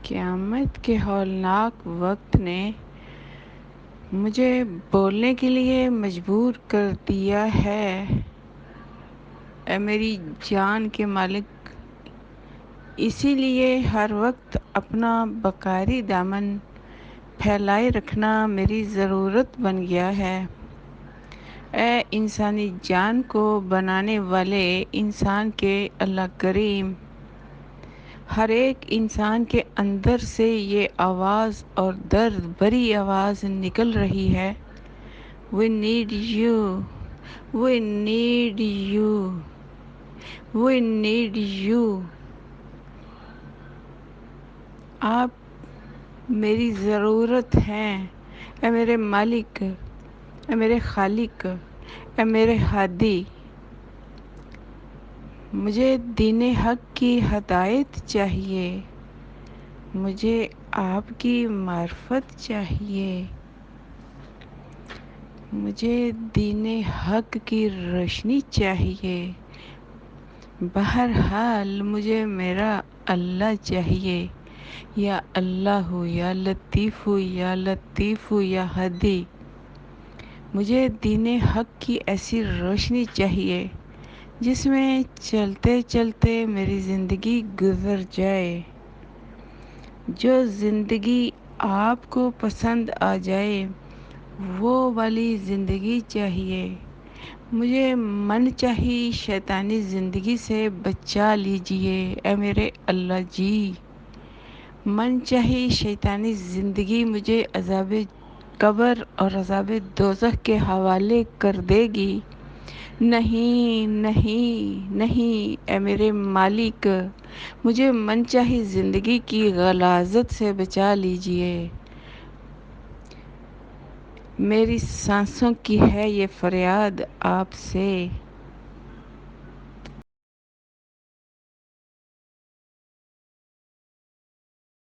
قیامت کے ہولناک وقت نے مجھے بولنے کے لیے مجبور کر دیا ہے۔ اے میری جان کے مالک، اسی لیے ہر وقت اپنا بکاری دامن پھیلائے رکھنا میری ضرورت بن گیا ہے۔ اے انسانی جان کو بنانے والے انسان کے اللہ کریم، ہر ایک انسان کے اندر سے یہ آواز اور درد بھری آواز نکل رہی ہے، We need you, we need you, we need you۔ آپ میری ضرورت ہیں، اے میرے مالک، اے میرے خالق، اے میرے ہادی۔ مجھے دین حق کی ہدایت چاہیے، مجھے آپ کی معرفت چاہیے، مجھے دین حق کی روشنی چاہیے۔ بہرحال مجھے میرا اللہ چاہیے، یا اللہ یا لطیف یا لطیف یا ہادی۔ مجھے دین حق کی ایسی روشنی چاہیے جس میں چلتے چلتے میری زندگی گزر جائے، جو زندگی آپ کو پسند آ جائے وہ والی زندگی چاہیے۔ مجھے من چاہی شیطانی زندگی سے بچا لیجئے، اے میرے اللہ جی۔ من چاہی شیطانی زندگی مجھے عذاب قبر اور عذاب دوزخ کے حوالے کر دے گی۔ نہیں نہیں نہیں، اے میرے مالک، مجھے من چاہی زندگی کی غلاظت سے بچا لیجئے۔ میری سانسوں کی ہے یہ فریاد آپ سے۔